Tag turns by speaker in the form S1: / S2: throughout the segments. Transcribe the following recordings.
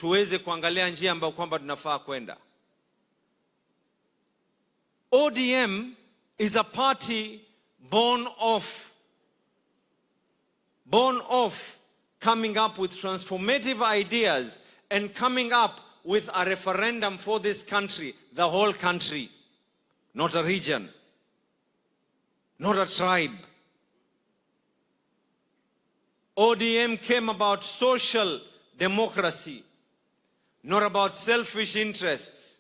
S1: tuweze kuangalia njia ambayo kwamba tunafaa kwenda. ODM is a party born of coming up with transformative ideas and coming up with a referendum for this country, the whole country, not a region, not a tribe. ODM came about social democracy, not about selfish interests.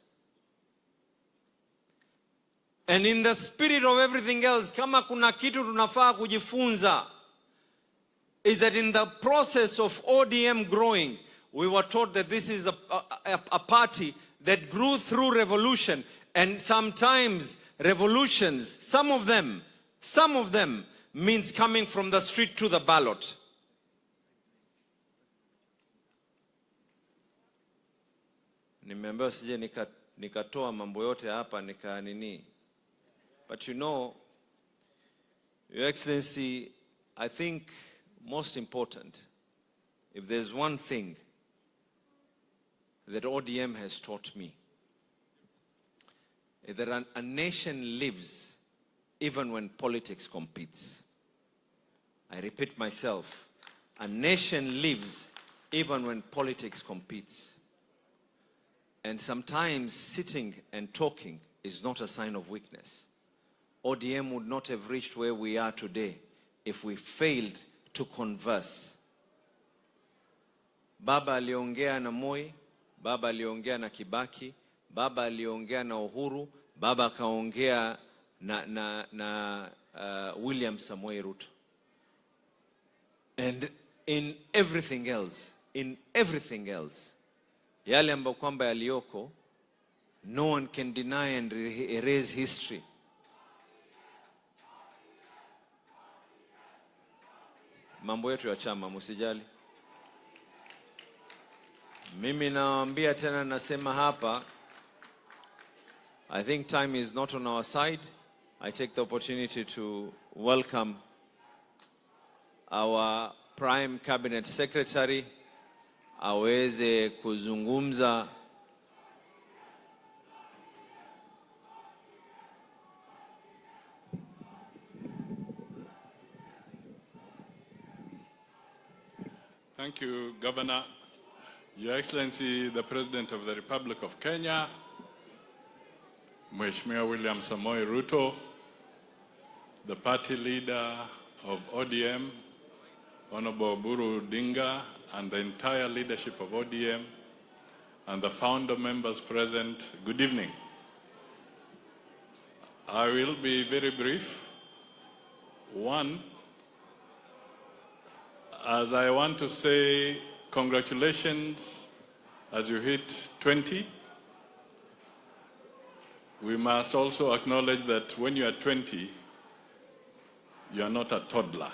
S1: And in the spirit of everything else, kama kuna kitu tunafaa kujifunza, is that in the process of ODM growing, we were taught that this is a party that grew through revolution, and sometimes revolutions, some of them means coming from the street to the ballot. Nimeambiwa sije nikatoa mambo yote hapa nini. But you know, Your Excellency, I think most important, if there's one thing that ODM has taught me, is that a nation lives even when politics competes. I repeat myself, a nation lives even when politics competes. And sometimes sitting and talking is not a sign of weakness. ODM would not have reached where we are today if we failed to converse. Baba aliongea na Moi, Baba aliongea na Kibaki, Baba aliongea na Uhuru, Baba kaongea na William Ruto. And in everything else, yale ambayo kwamba yaliyoko, no one can deny and erase history. Mambo yetu ya chama msijali. Mimi nawaambia tena, nasema hapa, I think time is not on our side. I take the opportunity to welcome our Prime Cabinet Secretary aweze kuzungumza.
S2: Thank you, Governor. Your Excellency, the President of the Republic of Kenya, Mheshimiwa William Ruto, the party leader of ODM, Honorable Buru Dinga, and the entire leadership of ODM, and the founder members present, good evening. I will be very brief. One, as I want to say congratulations as you hit 20. We must also acknowledge that when you are 20, you are not a toddler.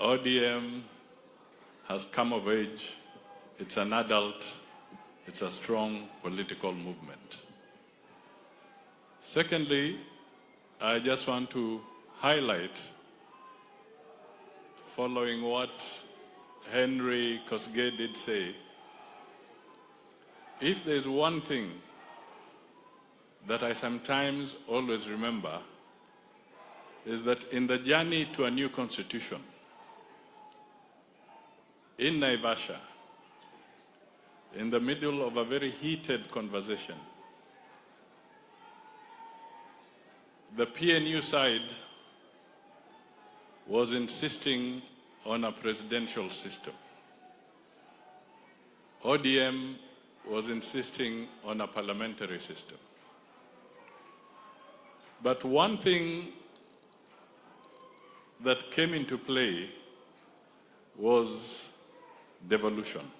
S2: ODM has come of age. It's an adult. It's a strong political movement. Secondly, I just want to highlight, following what Henry Kosgei did say, if there's one thing that I sometimes always remember, is that in the journey to a new constitution, in Naivasha, in the middle of a very heated conversation, the PNU side was insisting on a presidential system. ODM was insisting on a parliamentary system. But one thing that came into play was devolution.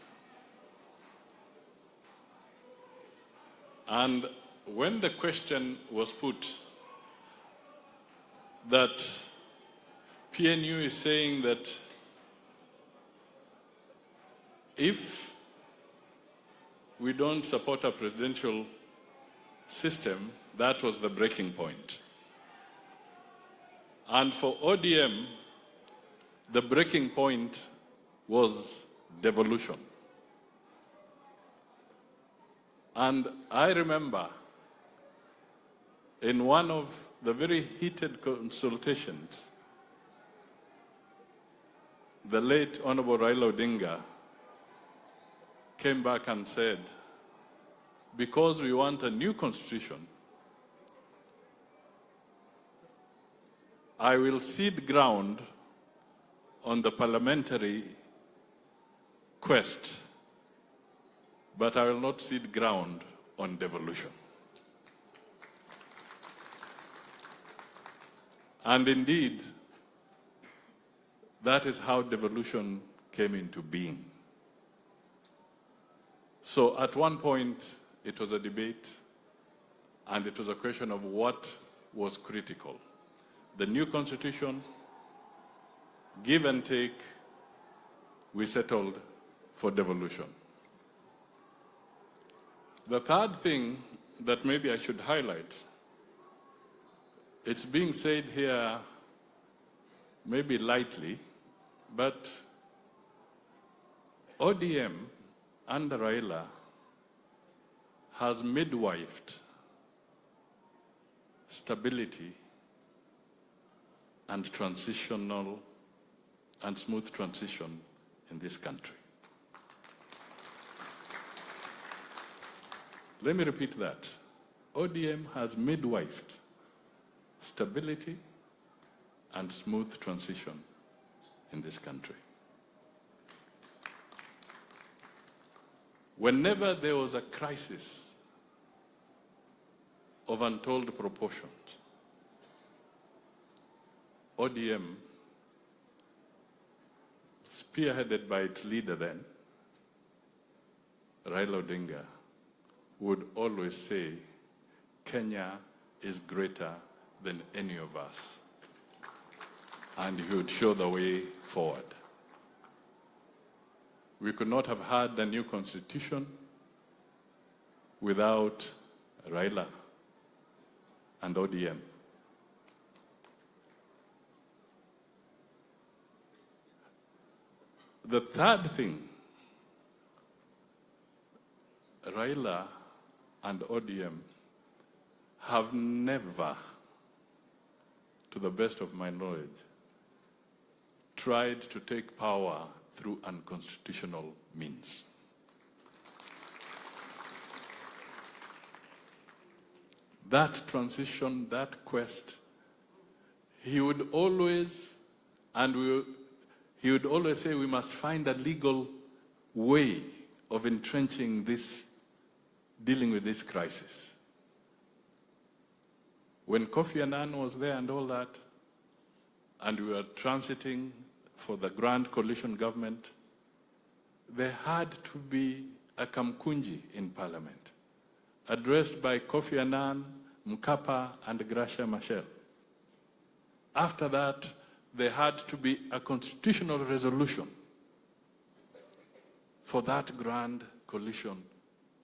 S2: And when the question was put that PNU is saying that if we don't support a presidential system, that was the breaking point. And for ODM, the breaking point was devolution. And I remember in one of the very heated consultations, the late Honorable Raila Odinga came back and said, because we want a new constitution, I will cede ground on the parliamentary quest, but I will not cede ground on devolution. And indeed, that is how devolution came into being. So at one point, it was a debate, and it was a question of what was critical. The new constitution, give and take, we settled for devolution. The third thing that maybe I should highlight, it's being said here maybe lightly, but ODM under Raila has midwifed stability and transitional and smooth transition in this country. Let me repeat that. ODM has midwifed stability and smooth transition in this country. Whenever there was a crisis of untold proportions, ODM, spearheaded by its leader then, Raila Odinga, would always say, Kenya is greater than any of us. And he would show the way forward. We could not have had the new constitution without Raila and ODM. The third thing, Raila and ODM have never, to the best of my knowledge, tried to take power through unconstitutional means. That transition, that quest, he would always say we must find a legal way of entrenching this, dealing with this crisis. When Kofi Annan was there and all that, and we were transiting for the grand coalition government, there had to be a Kamkunji in parliament, addressed by Kofi Annan, Mkapa, and Gracia Machel. After that, there had to be a constitutional resolution for that grand coalition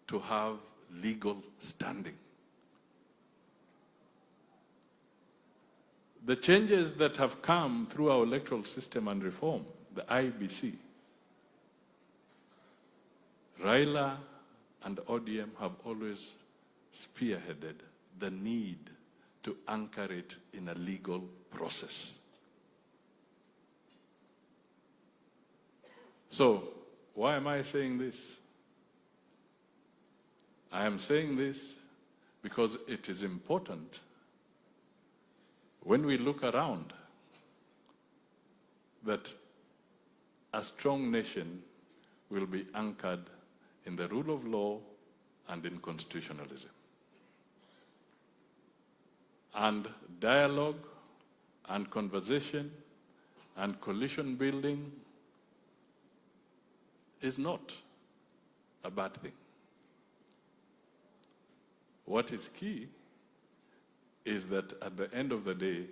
S2: to have legal standing. The changes that have come through our electoral system and reform, the IBC, Raila and ODM have always spearheaded the need to anchor it in a legal process. So, why am I saying this? I am saying this because it is important when we look around that a strong nation will be anchored in the rule of law and in constitutionalism. And dialogue and conversation and coalition building is not a bad thing. What is key is that at the end of the day,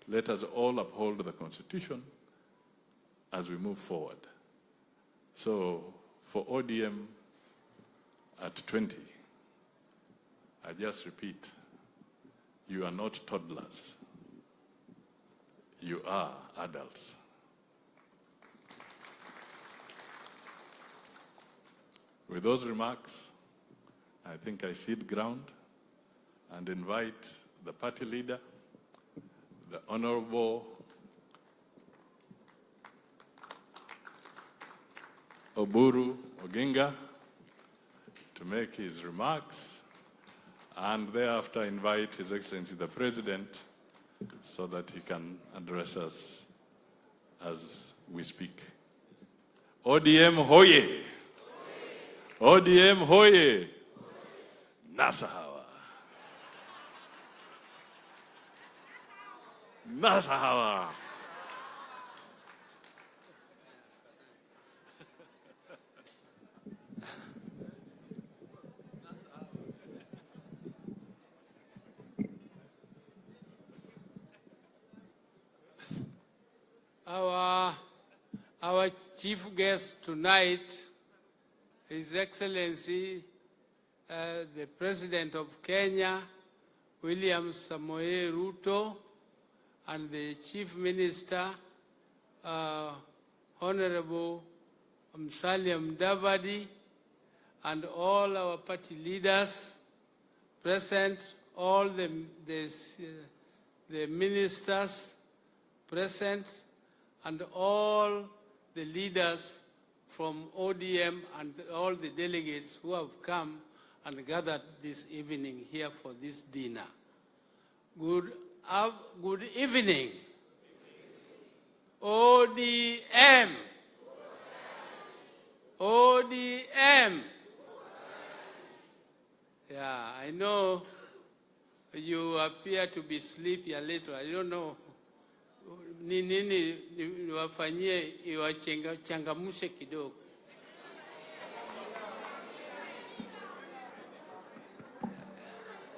S2: let us all uphold the Constitution as we move forward. So for ODM at 20, I just repeat, you are not toddlers. You are adults. With those remarks, I think I cede ground and invite the party leader, the Honorable Oburu Oginga, to make his remarks, and thereafter invite His Excellency the President so that he can address us as we speak. ODM hoye! ODM hoye! Nasahawa! Nasahawa!
S3: Our chief guest tonight, His Excellency, the President of Kenya, William Ruto, and the Chief Minister, Honorable Musalia Mudavadi, and all our party leaders present, all the ministers present, and all the leaders from ODM and all the delegates who have come and gathered this evening here for this dinner. Good evening. ODM. ODM. Yeah, I know you appear to be sleepy a little. I don't know. Nini niwafanyie iwachangamshe kidogo.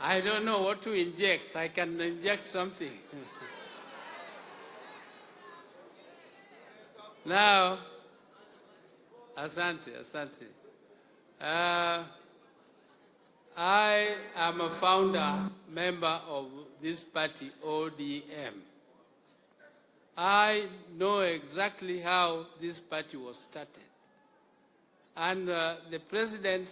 S3: I don't know what to inject. I can inject something. Now, asante. I am a founder member of this party, ODM. I know exactly how this party was started. And the president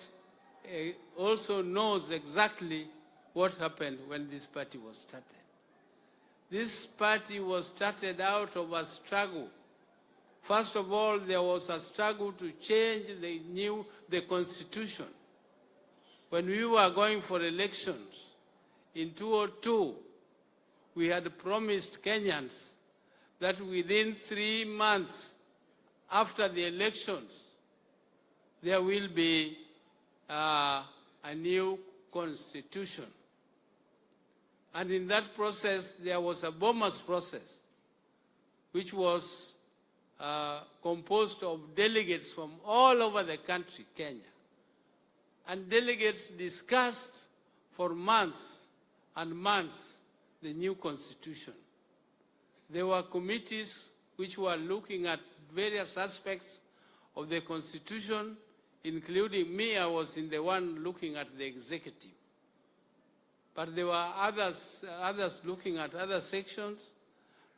S3: also knows exactly what happened when this party was started. This party was started out of a struggle. First of all, there was a struggle to change the constitution. When we were going for elections in 2002, we had promised Kenyans that within 3 months after the elections, there will be a new constitution. And in that process, there was a Bomas process, which was composed of delegates from all over the country, Kenya. And delegates discussed for months and months the new constitution. There were committees which were looking at various aspects of the constitution, including me. I was in the one looking at the executive. But there were others looking at other sections,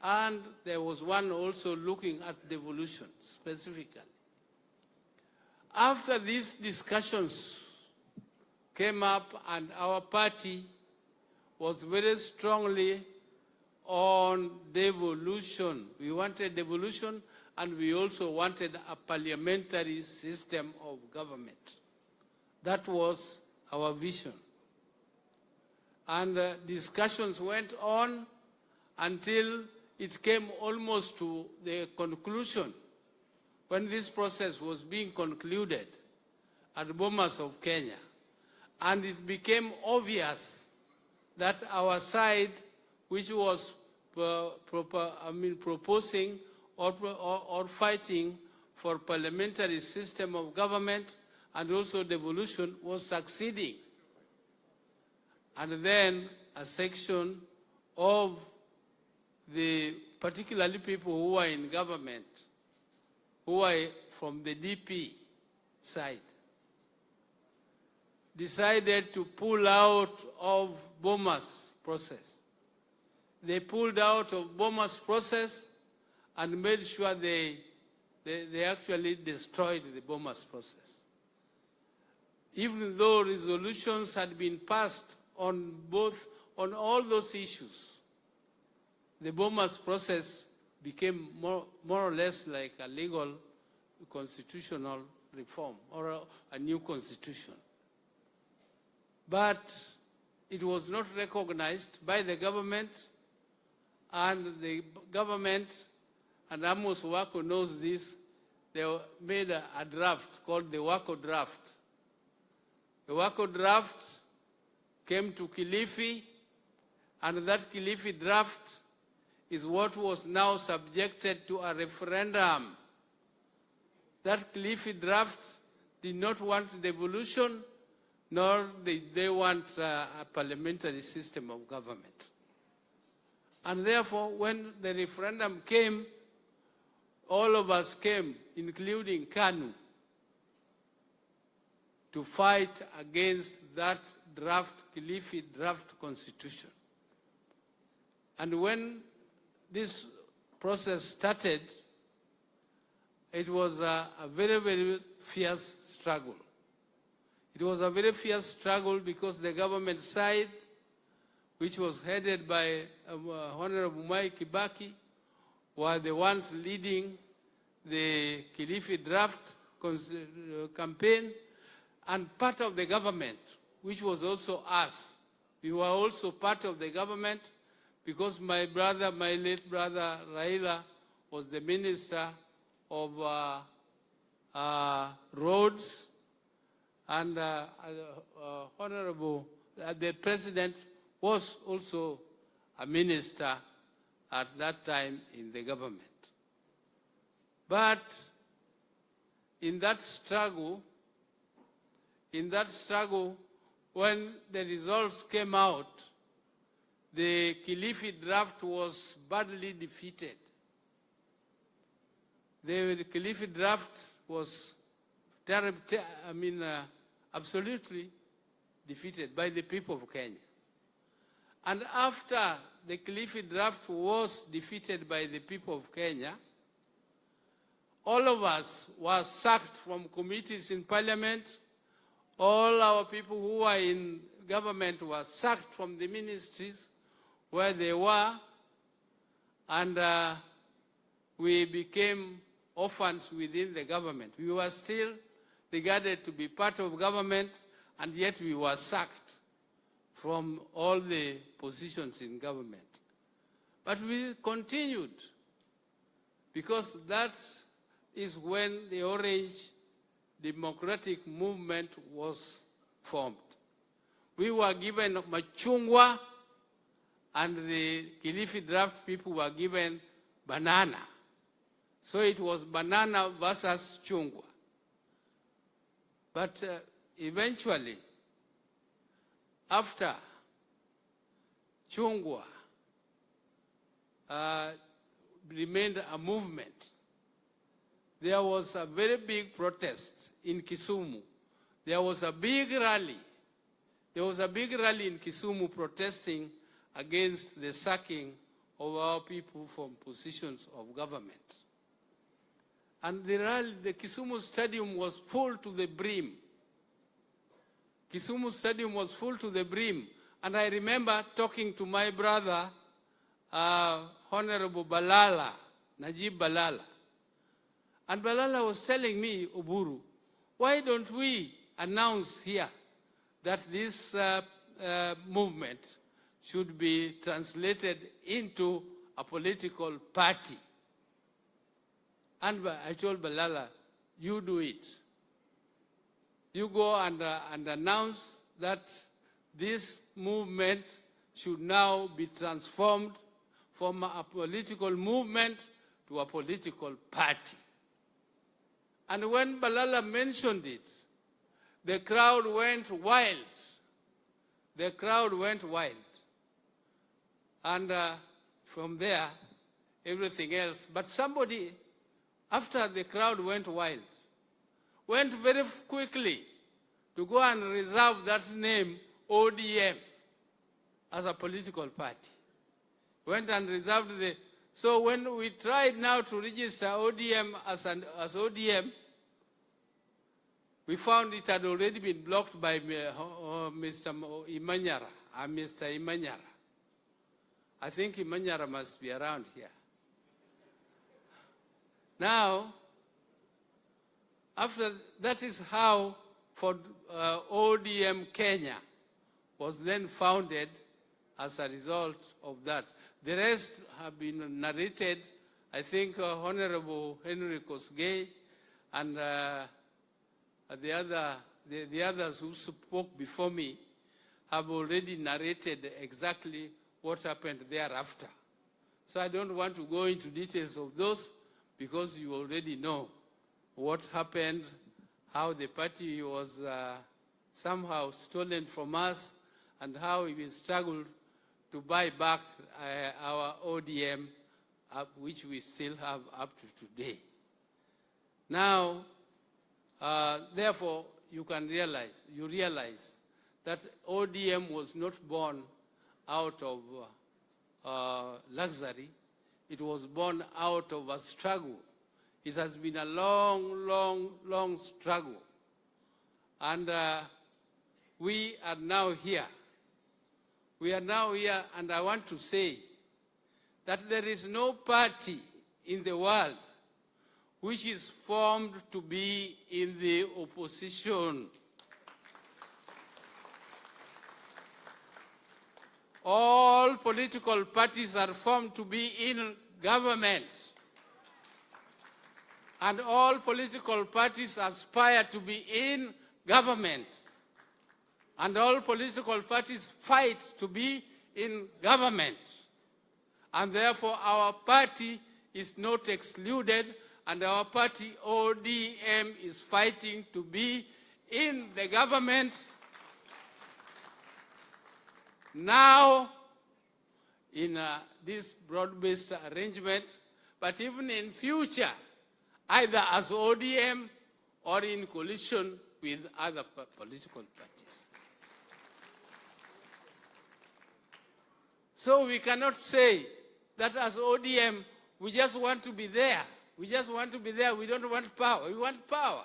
S3: and there was one also looking at devolution specifically. After these discussions came up, and our party was very strongly on devolution. We wanted devolution, and we also wanted a parliamentary system of government. That was our vision. And discussions went on until it came almost to the conclusion. When this process was being concluded at Bomas of Kenya, and it became obvious that our side, which was proposing or fighting for parliamentary system of government and also devolution, was succeeding. And then a section of the particularly people who are in government, who are from the DP side, decided to pull out of Bomas process. They pulled out of Bomas process and made sure they actually destroyed the Bomas process. even though resolutions had been passed on all those issues, the Bomas process became more or less like a legal constitutional reform or a new constitution. But it was not recognized by the government, and the government, and Amos Wako knows this, they made a draft called the Wako draft. The Wako draft came to Kilifi, and that Kilifi draft is what was now subjected to a referendum. That Kilifi draft did not want devolution, nor did they want a parliamentary system of government. And therefore, when the referendum came, all of us came, including KANU, to fight against that draft, Kilifi draft constitution. And when this process started, it was a very, very fierce struggle. It was a very fierce struggle because the government side, which was headed by Honorable Mwai Kibaki, were the ones leading the Kilifi draft campaign, and part of the government, which was also us. We were also part of the government because my late brother Raila was the Minister of Roads, and the President was also a minister at that time in the government. But in that struggle, when the results came out, the Kilifi draft was badly defeated. The Kilifi draft was absolutely defeated by the people of Kenya. And after the Kilifi draft was defeated by the people of Kenya, all of us were sacked from committees in parliament. All our people who were in government were sacked from the ministries where they were, and we became orphans within the government. We were still regarded to be part of government, and yet we were sacked from all the positions in government. But we continued, because that is when the Orange Democratic Movement was formed. We were given machungwa, and the Kilifi draft people were given banana. So it was banana versus chungwa. But eventually, after chungwa remained a movement, there was a very big protest in Kisumu. There was a big rally. There was a big rally in Kisumu protesting against the sacking of our people from positions of government. And the rally, the Kisumu Stadium was full to the brim. Kisumu Stadium was full to the brim. And I remember talking to my brother, Honorable Balala, Najib Balala. And Balala was telling me, Oburu, why don't we announce here that this movement should be translated into a political party? And I told Balala, you do it. You go and announce that this movement should now be transformed from a political movement to a political party. And when Balala mentioned it, the crowd went wild. The crowd went wild. And from there, everything else. But somebody, after the crowd went wild, went very quickly to go and reserve that name, ODM, as a political party. Went and reserved the... So when we tried now to register ODM as ODM, we found it had already been blocked by Mr. Imanyara. Mr. Imanyara. I think Imanyara must be around here. Now, after that is how ODM Kenya was then founded as a result of that. The rest have been narrated. I think Honorable Henry Kosgei and the others who spoke before me have already narrated exactly what happened thereafter. So I don't want to go into details of those because you already know what happened, how the party was somehow stolen from us, and how we struggled to buy back our ODM, which we still have up to today. Now, therefore, you realize that ODM was not born out of luxury. It was born out of a struggle. It has been a long, long, long struggle. And we are now here. We are now here, and I want to say that there is no party in the world which is formed to be in the opposition. All political parties are formed to be in government. And all political parties aspire to be in government. And all political parties fight to be in government. And therefore our party is not excluded, and our party ODM is fighting to be in the government now in this broad-based arrangement, but even in future, either as ODM or in coalition with other political parties. So we cannot say that as ODM, we just want to be there. We just want to be there. We don't want power. We want power.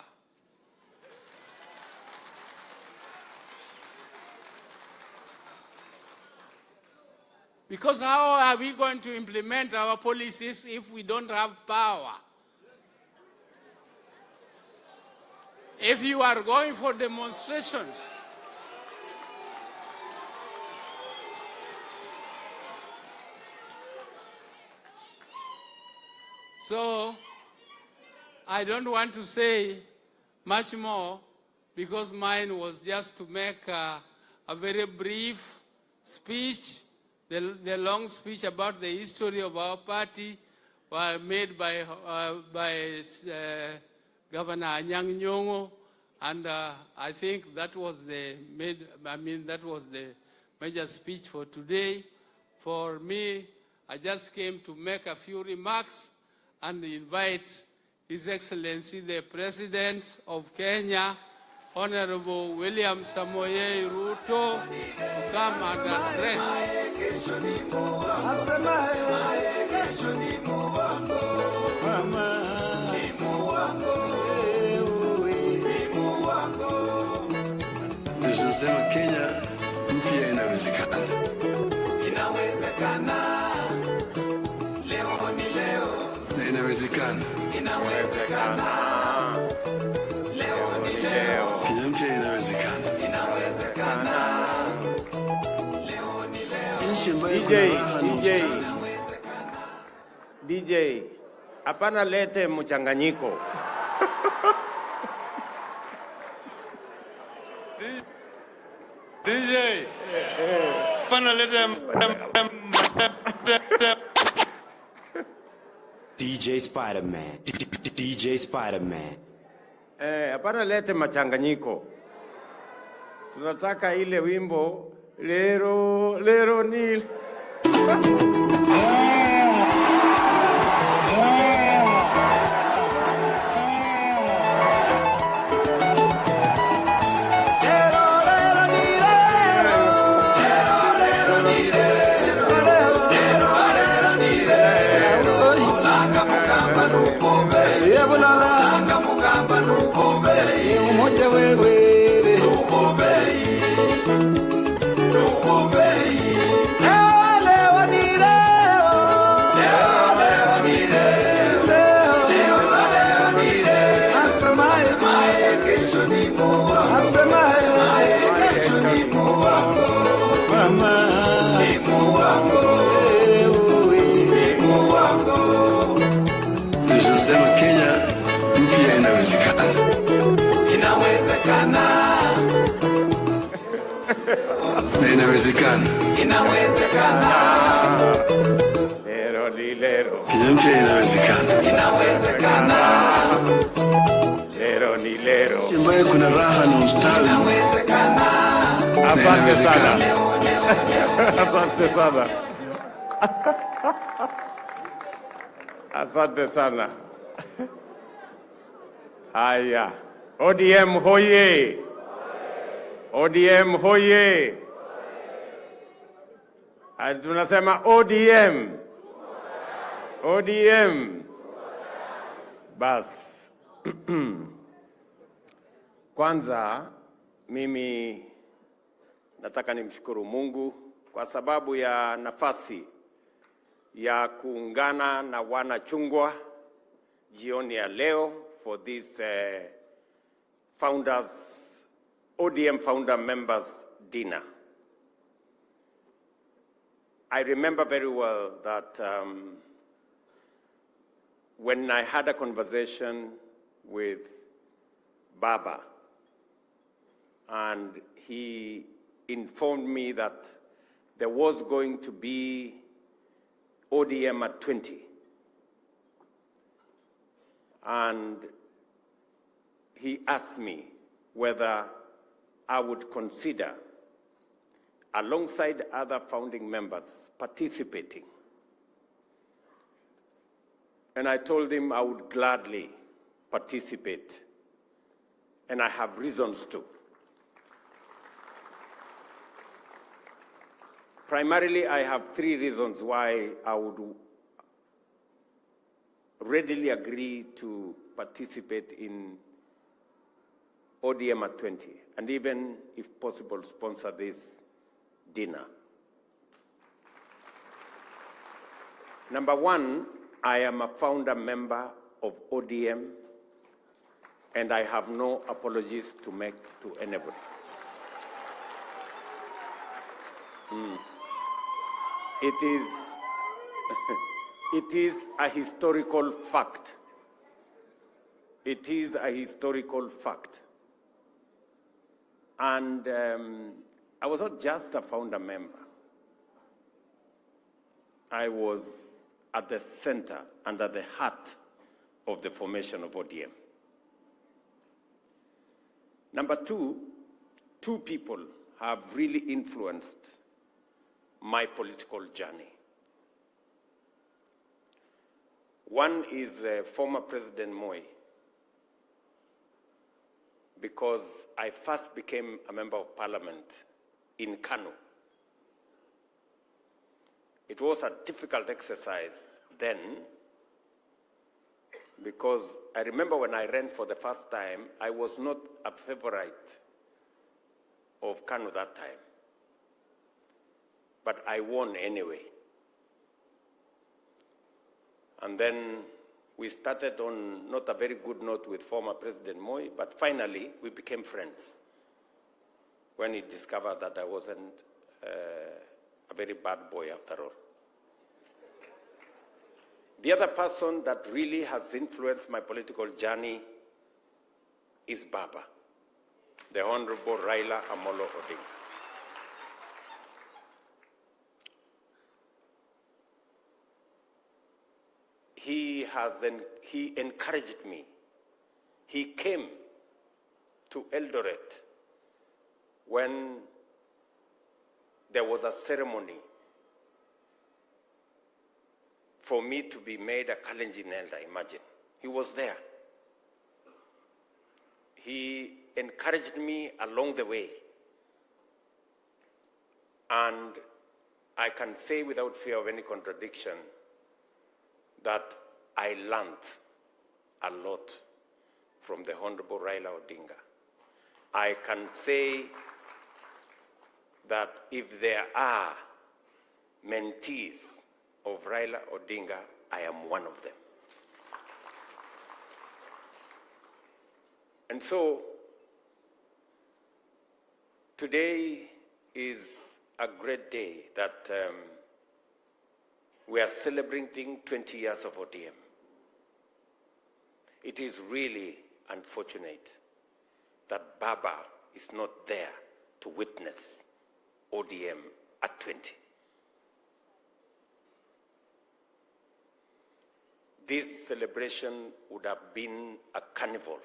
S3: Because how are we going to implement our policies if we don't have power? If you are going for demonstrations, so I don't want to say much more because mine was just to make a very brief speech. The long speech about the history of our party was made by Governor Anyang' Nyong'o, and I think that was the major speech for today. For me, I just came to make a few remarks and invite His Excellency the President of Kenya, Honorable William Ruto, to come and address.
S4: Tunasema Kenya mpya inawezekana.
S5: Inawezekana. Leo ni leo.
S4: Na inawezekana.
S5: Inawezekana. Leo ni leo.
S4: Kenya mpya inawezekana.
S5: Inawezekana. Leo ni leo.
S6: DJ, hapana lete mchanganyiko.
S4: DJ, hapana lete
S5: DJ Spider-Man. DJ Spider-Man.
S6: Hapana lete machanganyiko. Tunataka ile wimbo lero lero nil.
S4: Asante wewe. Tukumbei. Tukumbei. Leo ni leo. Leo ni leo. Leo ni leo. Asemaye kesho ni Mungu. Asemaye kesho ni Mungu. Mama. Ni Mungu. Ni Mungu. Tunasema Kenya mpya inawezekana. Inawezekana. Na inawezekana. Inawezekana.
S6: Lero ni lero.
S4: Kenya mpya inawezekana.
S3: Inawezekana.
S6: Lero ni lero.
S4: Ambaye kuna raha na ustawi.
S3: Inawezekana.
S6: Asante sana. Asante sana. Asante sana. Haya. ODM hoye. ODM hoye. Tunasema ODM. ODM. Bas. Kwanza mimi nataka nimshukuru Mungu kwa sababu ya nafasi ya kuungana na wana chungwa jioni ya leo for this ODM Founder Members Dinner. I remember very well that when I had a conversation with Baba, and he informed me that there was going to be ODM at 20. And he asked me whether I would consider, alongside other founding members, participating. And I told him I would gladly participate, and I have reasons to. Primarily, I have three reasons why I would readily agree to participate in ODM at 20, and even, if possible, sponsor this dinner. Number one, I am a founder member of ODM, and I have no apologies to make to anybody. It is a historical fact. It is a historical fact. And I was not just a founder member. I was at the center and at the heart of the formation of ODM. Number two, two people have really influenced my political journey. One is former President Moi, because I first became a member of parliament in Kano. It was a difficult exercise then, because I remember when I ran for the first time, I was not a favorite of Kano that time. But I won anyway. And then we started on not a very good note with former President Moi, but finally we became friends when he discovered that I wasn't a very bad boy after all. The other person that really has influenced my political journey is Baba, the Honorable Raila Amolo Odinga. He encouraged me. He came to Eldoret when there was a ceremony for me to be made a Kalenjin elder, imagine. He was there. He encouraged me along the way. And I can say without fear of any contradiction that I learned a lot from the Honorable Raila Odinga. I can say that if there are mentees of Raila Odinga, I am one of them. And so, today is a great day that we are celebrating 20 years of ODM. It is really unfortunate that Baba is not there to witness ODM at 20. This celebration would have been a carnival.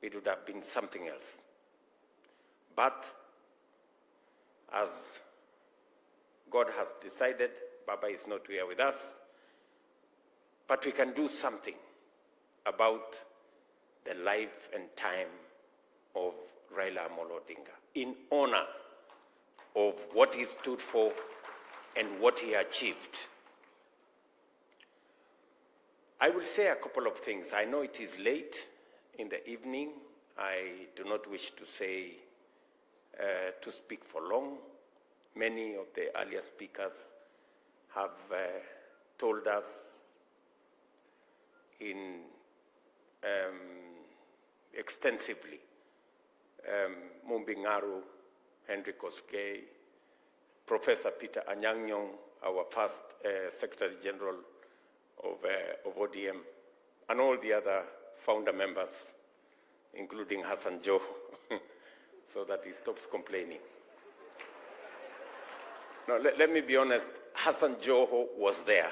S6: It would have been something else. But as God has decided, Baba is not here with us, but we can do something about the life and time of Raila Amolo Odinga in honor of what he stood for and what he achieved. I will say a couple of things. I know it is late in the evening. I do not wish to speak for long. Many of the earlier speakers have told us extensively. Mumbingaru, Henry Koskei, Professor Peter Anyang-Nyong, our past Secretary General of ODM, and all the other founder members, including Hassan Joho, so that he stops complaining. No, let me be honest, Hassan Joho was there.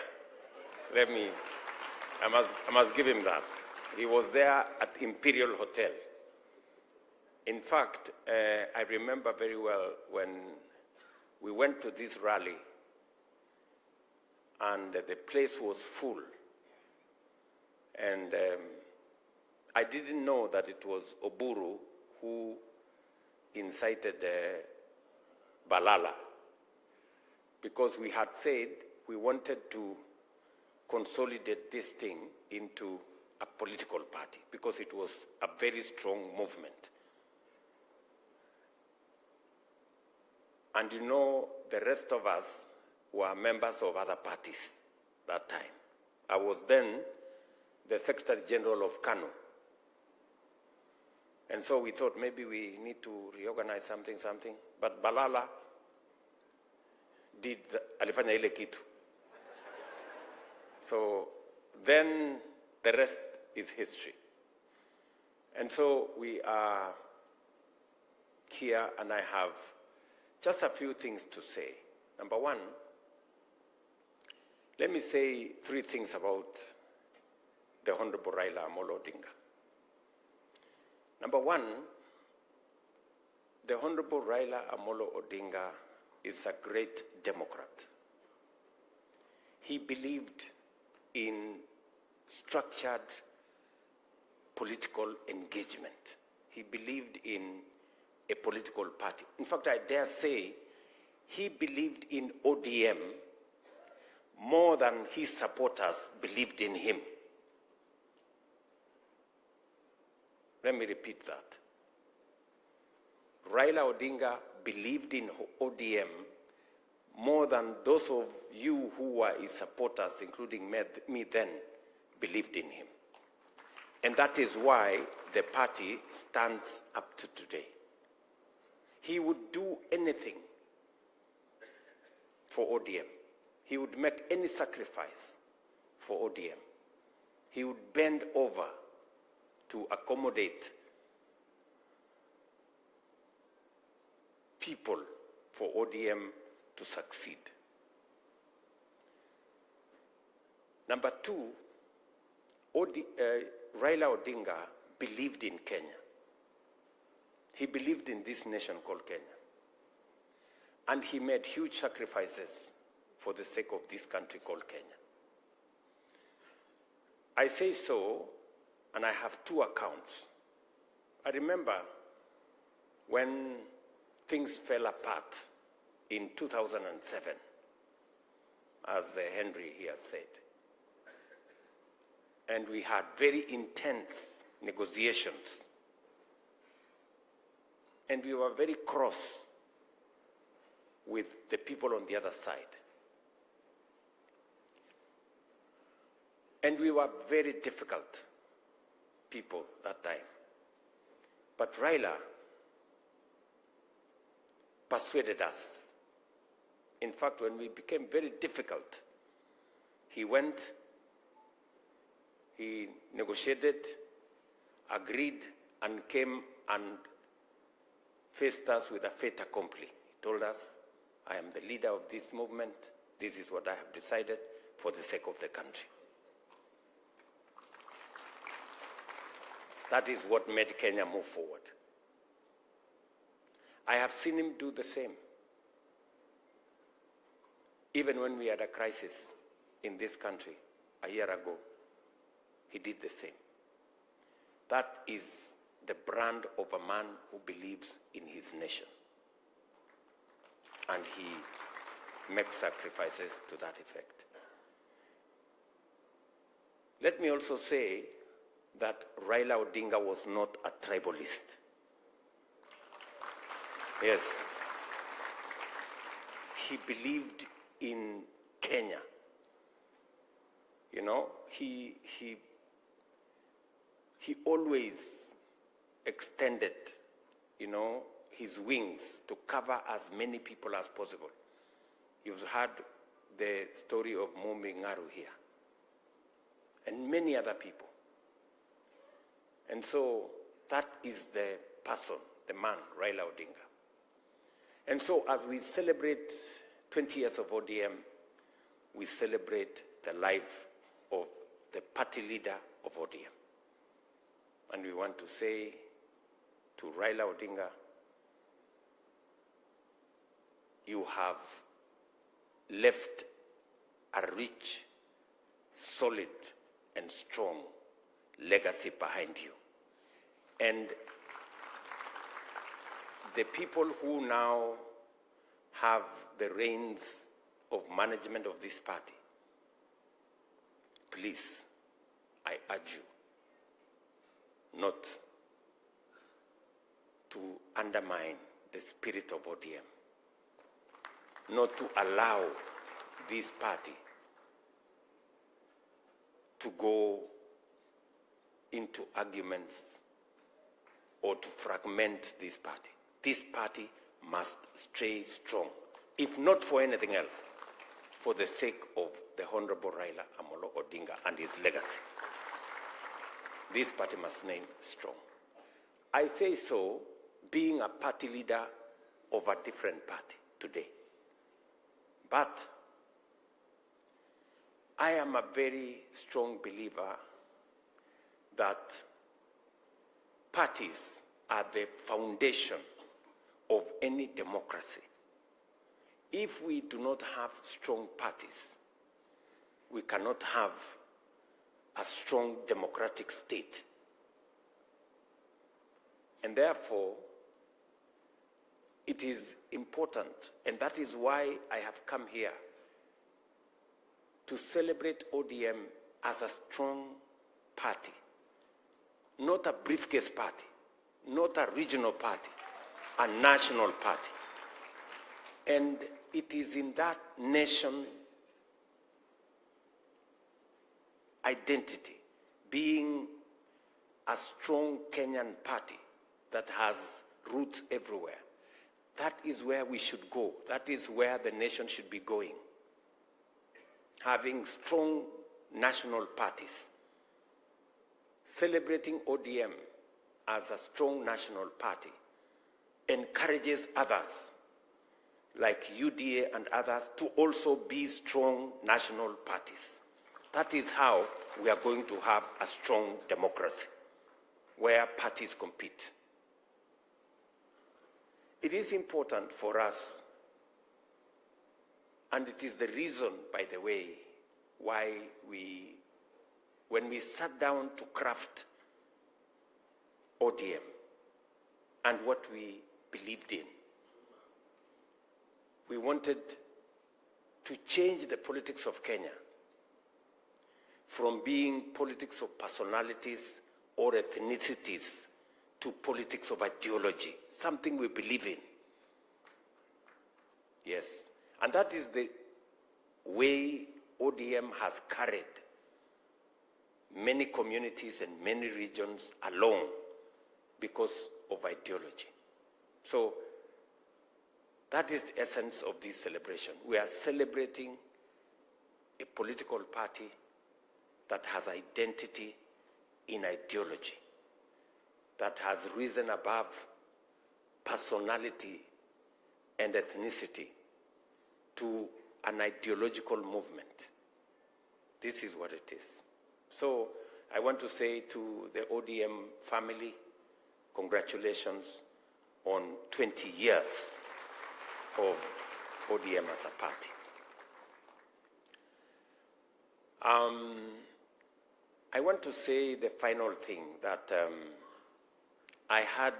S6: I must give him that. He was there at Imperial Hotel. In fact, I remember very well when we went to this rally and the place was full. And I didn't know that it was Oburu who incited Balala, because we had said we wanted to consolidate this thing into a political party because it was a very strong movement. And you know, the rest of us were members of other parties that time. I was then the Secretary General of Kano. And so we thought maybe we need to reorganize something. But Balala did alifanya ile kitu. So then the rest is history. And so we are here, and I have just a few things to say. Number one, let me say 3 things about the Honorable Raila Amolo Odinga. Number one, the Honorable Raila Amolo Odinga is a great Democrat. He believed in structured political engagement. He believed in a political party. In fact, I dare say he believed in ODM more than his supporters believed in him. Let me repeat that. Raila Odinga believed in ODM more than those of you who were his supporters, including me then, believed in him. And that is why the party stands up to today. He would do anything for ODM. He would make any sacrifice for ODM. He would bend over to accommodate people for ODM to succeed. Number 2, Raila Odinga believed in Kenya. He believed in this nation called Kenya. And he made huge sacrifices for the sake of this country called Kenya. I say so, and I have 2 accounts. I remember when things fell apart in 2007, as Henry here said. And we had very intense negotiations And we were very cross with the people on the other side. And we were very difficult people that time. But Raila persuaded us. In fact, when we became very difficult, he went, he negotiated, agreed, and came and faced us with a fait accompli. He told us, I am the leader of this movement. This is what I have decided for the sake of the country. That is what made Kenya move forward. I have seen him do the same. Even when we had a crisis in this country a year ago, he did the same. That is the brand of a man who believes in his nation. And he makes sacrifices to that effect. Let me also say that Raila Odinga was not a tribalist. Yes. He believed in Kenya. You know, he always extended, you know, his wings to cover as many people as possible. You've heard the story of Mumbi Ngaru here, and many other people. And so that is the person, the man, Raila Odinga. And so as we celebrate 20 years of ODM, we celebrate the life of the party leader of ODM. And we want to say to Raila Odinga, you have left a rich, solid, and strong legacy behind you. And the people who now have the reins of management of this party, please, I urge you not to undermine the spirit of ODM, not to allow this party to go into arguments or to fragment this party. This party must stay strong, if not for anything else, for the sake of the Honorable Raila Amolo Odinga and his legacy. This party must remain strong. I say so being a party leader of a different party today. But I am a very strong believer that parties are the foundation of any democracy. If we do not have strong parties, we cannot have a strong democratic state. And therefore, it is important, and that is why I have come here to celebrate ODM as a strong party, not a briefcase party, not a regional party, a national party. And it is in that nation identity, being a strong Kenyan party that has roots everywhere. That is where we should go. That is where the nation should be going. Having strong national parties. Celebrating ODM as a strong national party encourages others, like UDA and others, to also be strong national parties. That is how we are going to have a strong democracy, where parties compete. It is important for us, and it is the reason, by the way, why when we sat down to craft ODM and what we believed in, we wanted to change the politics of Kenya from being politics of personalities or ethnicities to politics of ideology, something we believe in. Yes, and that is the way ODM has carried many communities and many regions along because of ideology. So that is the essence of this celebration. We are celebrating a political party that has identity in ideology, that has risen above personality and ethnicity to an ideological movement. This is what it is. So I want to say to the ODM family, congratulations on 20 years of ODM as a party. I want to say the final thing, that I had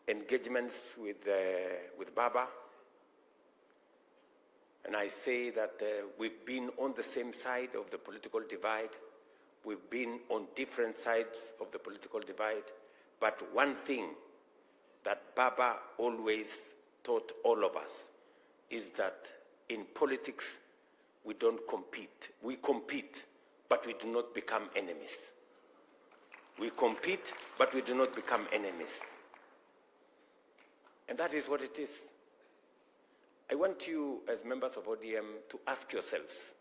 S6: engagements with Baba, and I say that we've been on the same side of the political divide. We've been on different sides of the political divide. But one thing that Baba always taught all of us is that in politics, we don't compete. We compete, but we do not become enemies. We compete, but we do not become enemies. And that is what it is. I want you, as members of ODM, to ask yourselves,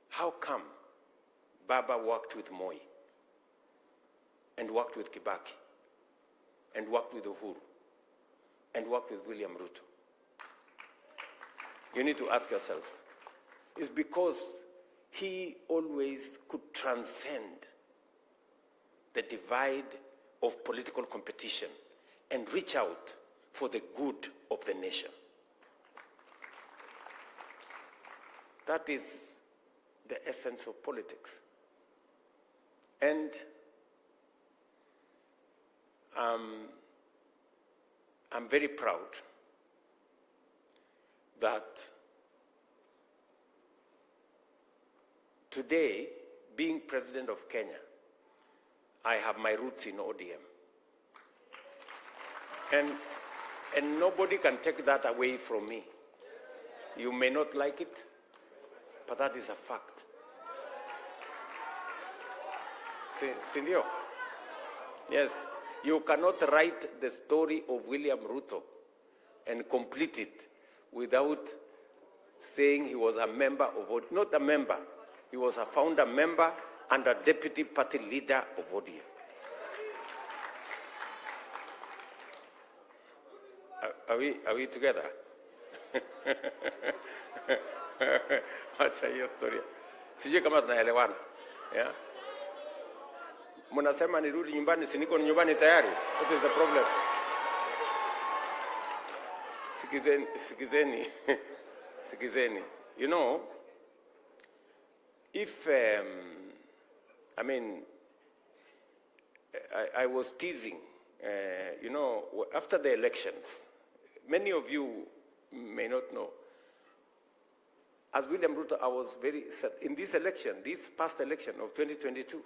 S6: how come Baba worked with Moi, and worked with Kibaki, and worked with Uhuru, and worked with William Ruto? You need to ask yourself. It's because he always could transcend the divide of political competition and reach out for the good of the nation. That is the essence of politics. And I'm very proud that today, being president of Kenya, I have my roots in ODM. And nobody can take that away from me. You may not like it, but that is a fact. Sindio? Yes, you cannot write the story of William Ruto and complete it without saying he was a member of ODM. Not a member, he was a founder member and a deputy party leader of ODM. Are we together? Acha hiyo story. Sijui kama tunaelewana. Yeah? Mnasema nirudi nyumbani, si niko nyumbani tayari. What is the problem? Sikizeni. You know, if, I was teasing, you know, after the elections, many of you may not know, as William Ruto, I was very sad. In this election, this past election of 2022,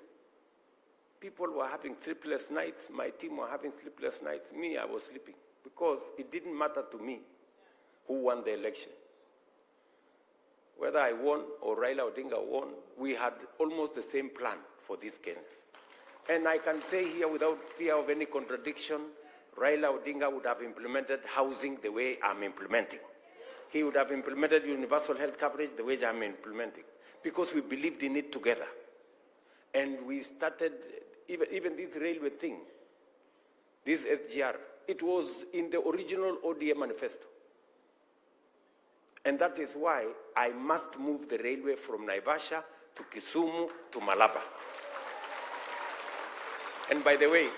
S6: people were having sleepless nights. My team were having sleepless nights. Me, I was sleeping because it didn't matter to me who won the election. Whether I won or Raila Odinga won, we had almost the same plan for this Kenya. And I can say here without fear of any contradiction, Raila Odinga would have implemented housing the way I'm implementing. He would have implemented universal health coverage the way I'm implementing, because we believed in it together. And we started, even this railway thing, this SGR, it was in the original ODM manifesto. And that is why I must move the railway from Naivasha to Kisumu to Malaba. And by the way,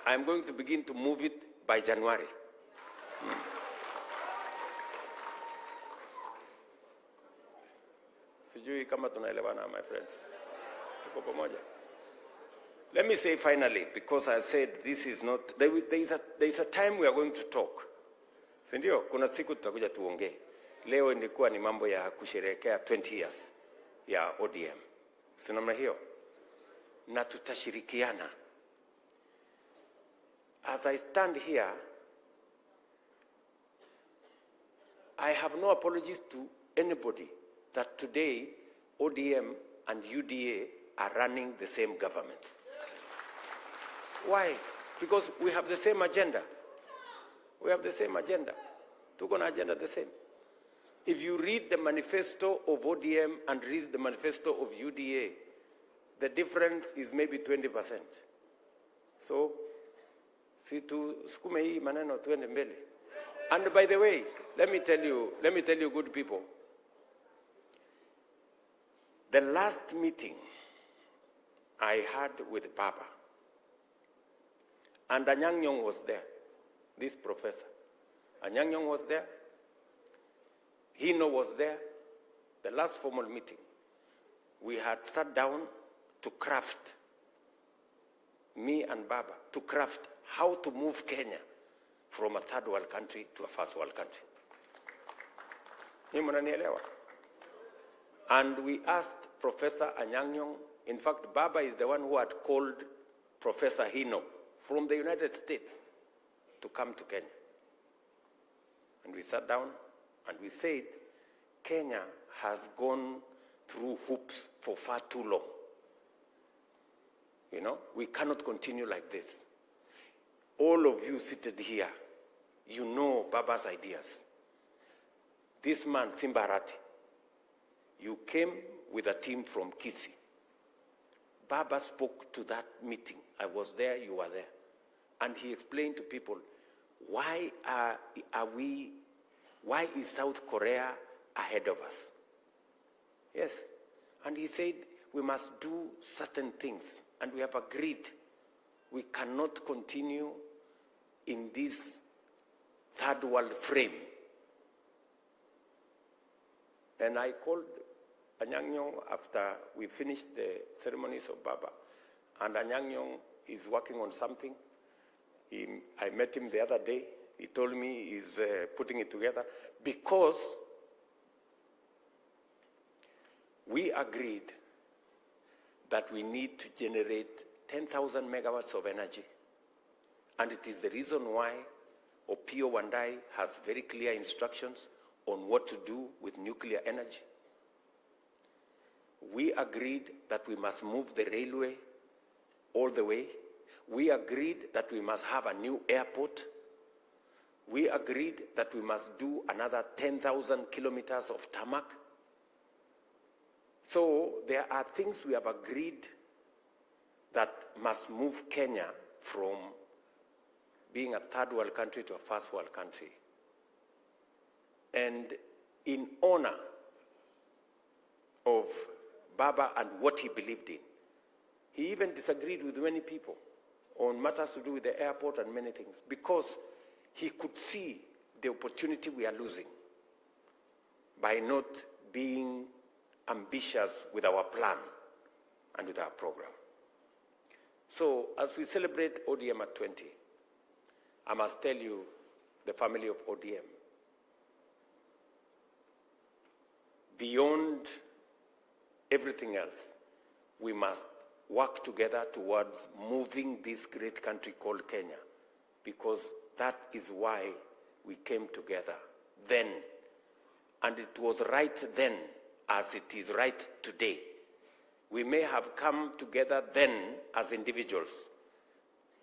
S6: I'm going to begin to move it by January. Sijui kama tunaelewana, my friends. Tuko pamoja. Let me say finally, because I said this is not, there is a time we are going to talk. Sindio? Kuna siku tutakuja tuongee. Leo ilikuwa ni mambo ya kusherehekea 20 years ya ODM. Si namna hiyo? Na tutashirikiana as I stand here, I have no apologies to anybody that today ODM and UDA are running the same government. Why? Because we have the same agenda. We have the same agenda. Tuko na agenda the same. If you read the manifesto of ODM and read the manifesto of UDA, the difference is maybe 20%. So, si tu sukume hii maneno tuende mbele. And by the way, let me tell you, good people, the last meeting I had with Baba, and Anyang Nyong was there, this professor. Anyang Nyong was there, Hino was there, the last formal meeting. We had sat down to craft, me and Baba, to craft how to move Kenya from a third world country to a first world country. And we asked Professor Anyang Nyong, in fact, Baba is the one who had called Professor Hino from the United States to come to Kenya. And we sat down and we said, Kenya has gone through hoops for far too long. You know, we cannot continue like this. All of you seated here, you know Baba's ideas. This man, Simbarati, you came with a team from Kisii. Baba spoke to that meeting. I was there, you were there. And he explained to people, why is South Korea ahead of us? Yes. And he said, we must do certain things. And we have agreed we cannot continue in this third world frame. And I called Anyang Nyong after we finished the ceremonies of Baba. And Anyang Nyong is working on something. I met him the other day. He told me he's putting it together because we agreed that we need to generate 10,000 megawatts of energy. And it is the reason why Opiyo Wandayi has very clear instructions on what to do with nuclear energy. We agreed that we must move the railway all the way. We agreed that we must have a new airport. We agreed that we must do another 10,000 kilometers of tarmac. So there are things we have agreed that must move Kenya from being a third world country to a first world country. And in honor of Baba and what he believed in, he even disagreed with many people on matters to do with the airport and many things because he could see the opportunity we are losing by not being ambitious with our plan and with our program. So as we celebrate ODM at 20, I must tell you, the family of ODM, beyond everything else, we must work together towards moving this great country called Kenya, because that is why we came together then. And it was right then as it is right today. We may have come together then as individuals.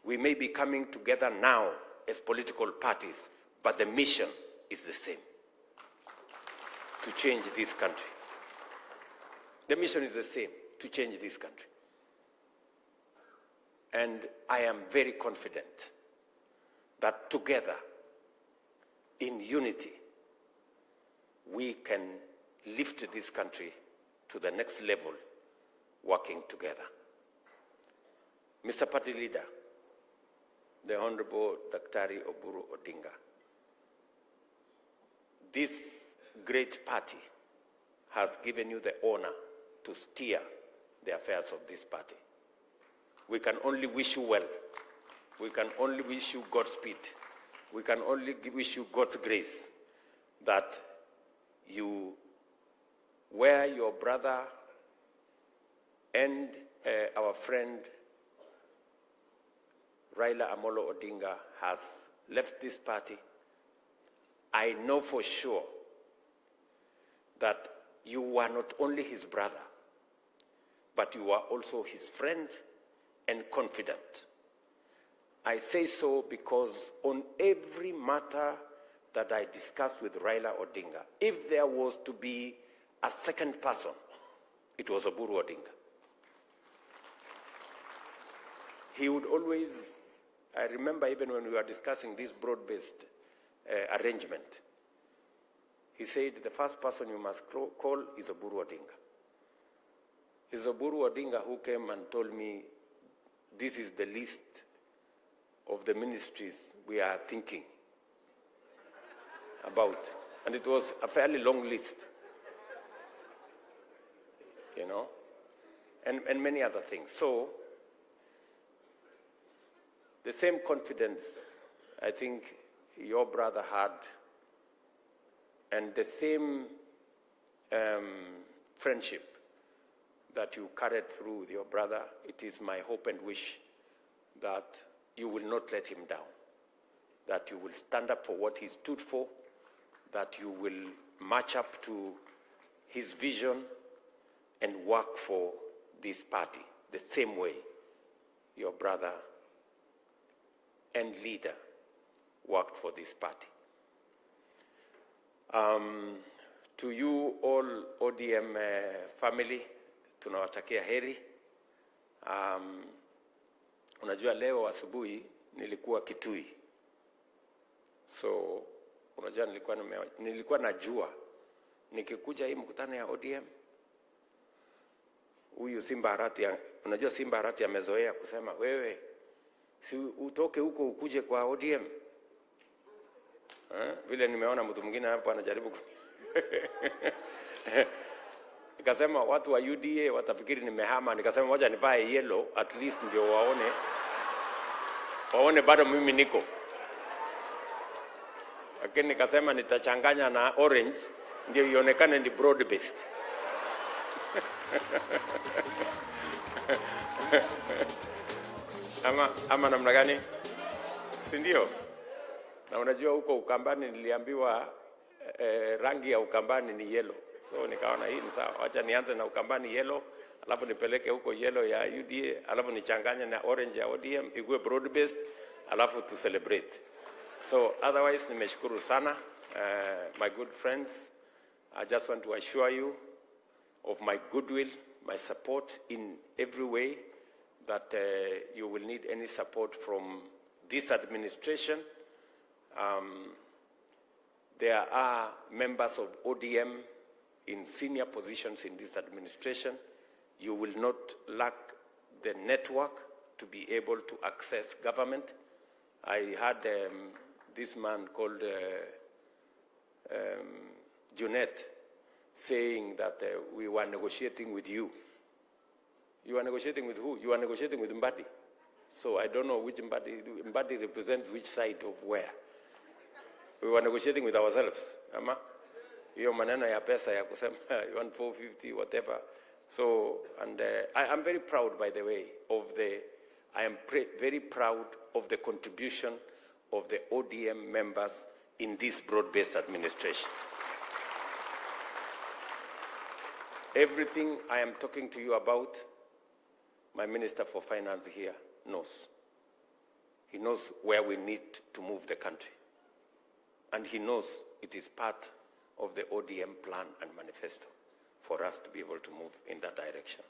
S6: We may be coming together now as political parties, but the mission is the same: to change this country. The mission is the same: to change this country. And I am very confident that together, in unity, we can lift this country to the next level, working together. Mr. Party Leader, the Honorable Daktari Oburu Odinga, this great party has given you the honor to steer the affairs of this party. We can only wish you well. We can only wish you Godspeed. We can only wish you God's grace that you, where your brother and our friend Raila Amolo Odinga has left this party, I know for sure that you are not only his brother, but you are also his friend and confidant. I say so because on every matter that I discussed with Raila Odinga, if there was to be a second person, it was Oburu Odinga. He would always, I remember even when we were discussing this broad-based arrangement, he said the first person you must call is Oburu Odinga. It's Oburu Odinga who came and told me, this is the list of the ministries we are thinking about. And it was a fairly long list, you know, and many other things. So, the same confidence I think your brother had, and the same friendship that you carried through with your brother, it is my hope and wish that you will not let him down, that you will stand up for what he stood for, that you will match up to his vision and work for this party the same way your brother and leader worked for this party. To you all ODM family, tunawatakia heri. Unajua leo asubuhi nilikuwa Kitui. So unajua nilikuwa najua nikikuja hii mkutano ya ODM, huyu Simba Arati, unajua Simba Arati amezoea kusema wewe si utoke huko ukuje kwa ODM. Vile nimeona mtu mwingine hapo anajaribu nikasema watu wa UDA watafikiri nimehama, nikasema wacha nivae yellow at least ndio waone bado mimi niko. Lakini nikasema nitachanganya na orange ndio ionekane ni broad based. Ama namna gani? Si ndio? Na unajua huko Ukambani niliambiwa rangi ya Ukambani ni yellow. So nikaona hii ni sawa. Acha nianze na Ukambani yellow, alafu nipeleke huko yellow ya UDA, alafu nichanganye na orange ya ODM, ikuwe broad based, alafu to celebrate. So otherwise nimeshukuru sana my good friends. I just want to assure you of my goodwill, my support in every way, that you will need any support from this administration. There are members of ODM in senior positions in this administration. You will not lack the network to be able to access government. I had this man called Junet saying that we were negotiating with you. You are negotiating with who? You are negotiating with Mbadi. So I don't know which Mbadi. Mbadi represents which side of where. We were negotiating with ourselves. Ama? Hiyo maneno ya pesa ya kusema you want 450 whatever. So and I am very proud, by the way, of very proud of the contribution of the ODM members in this broad-based administration. Everything I am talking to you about, my Minister for Finance here knows. He knows where we need to move the country. And he knows it is part of the ODM plan and manifesto for us to be able to move in that direction.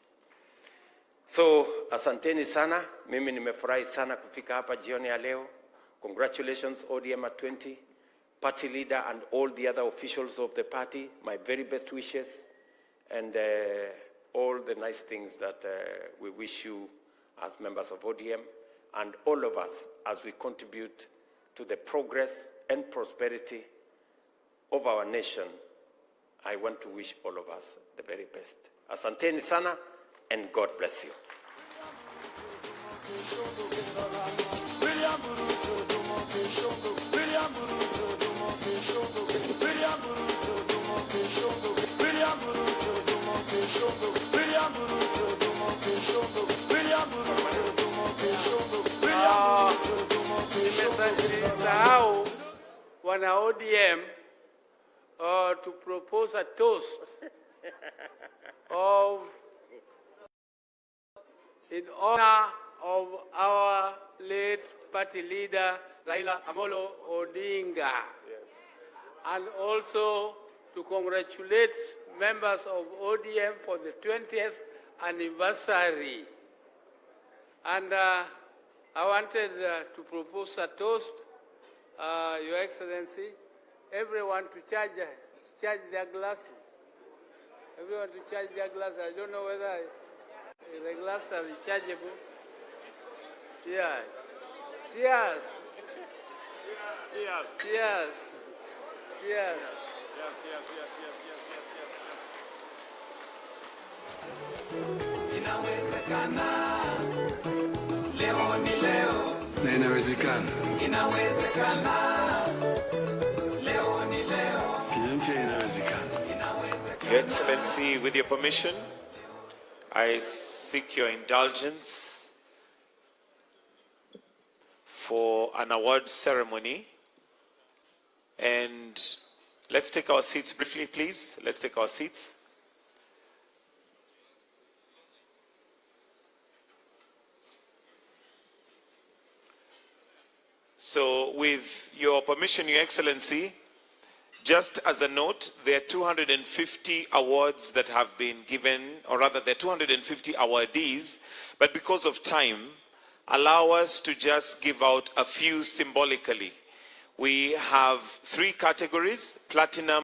S6: So, asanteni sana. Mimi nimefurahi sana kufika hapa jioni ya leo. Congratulations ODM at 20, party leader and all the other officials of the party. My very best wishes and all the nice things that we wish you as members of ODM and all of us as we contribute to the progress and prosperity of our nation. I want to wish all of us the very best. Asanteni sana and God bless you. William Ruto, William Ruto, William Ruto, William Ruto,
S3: wana ODM to propose a toast in honor of our late party leader, Raila Amolo Odinga. Yes. And also to congratulate members of ODM for the 20th anniversary. And I wanted to propose a toast, Your Excellency, everyone to charge their glasses. Everyone to charge their glasses. I don't know whether the glasses are rechargeable. Yeah. Cheers. Cheers. Cheers. Cheers.
S4: Inawezekana. Leo ni leo. Na inawezekana. Inawezekana. Leo ni leo. Kile inawezekana.
S7: Your Excellency, with your permission, I seek your indulgence for an award ceremony. And let's take our seats briefly, please. Let's take our seats. So, with your permission, Your Excellency, just as a note, there are 250 awards that have been given, or rather there are 250 awardees, but because of time, allow us to just give out a few symbolically. We have 3 categories: platinum,